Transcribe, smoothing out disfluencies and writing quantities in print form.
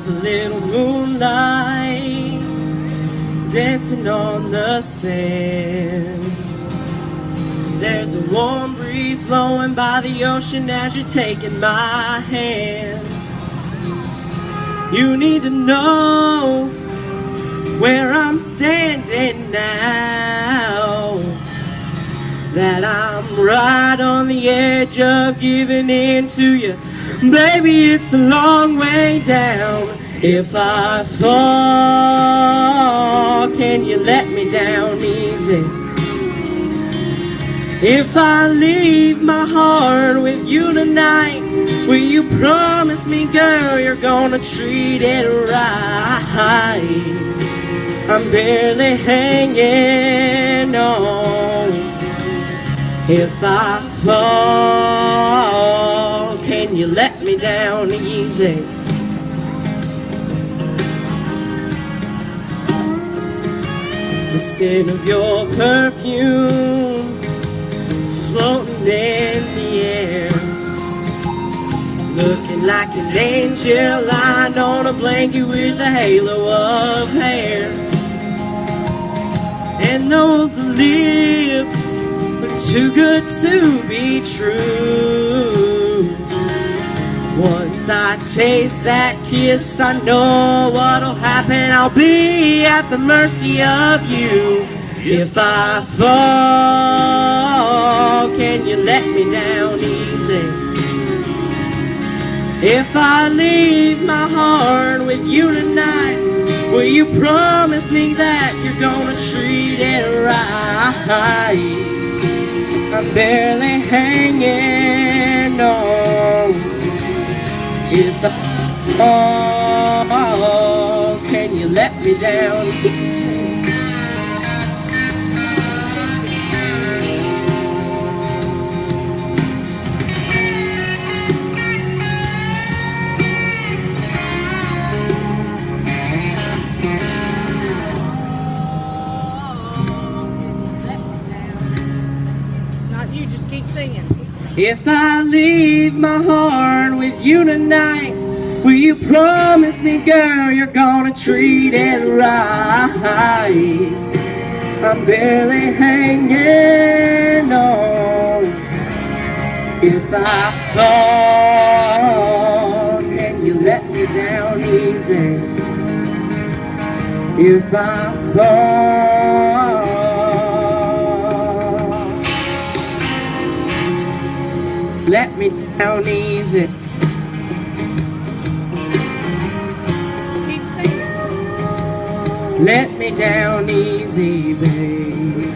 There's a little moonlight dancing on the sand. There's a warm breeze blowing by the ocean as you're taking my hand. You need to know where I'm standing now, that I'm right on the edge of giving in to you. Baby, it's a long way down. If I fall, can you let me down easy? If I leave my heart with you tonight, will you promise me, girl, you're gonna treat it right? I'm barely hanging on. If I fall, can you let me down easy? The scent of your perfume floating in the air, looking like an angel lying on a blanket with a halo of hair. And those lips are too good to be true. Once I taste that kiss, I know what'll happen. I'll be at the mercy of you. If I fall, can you let me down easy? If I leave my heart with you tonight, will you promise me that you're gonna treat it right? I'm barely hanging on. If I fall, can you let me down? You just keep singing. If I leave my heart with you tonight, will you promise me, girl, you're gonna treat it right? I'm barely hanging on. If I fall, can you let me down easy? If I fall, let me down easy. Keep singing. Let me down easy, babe.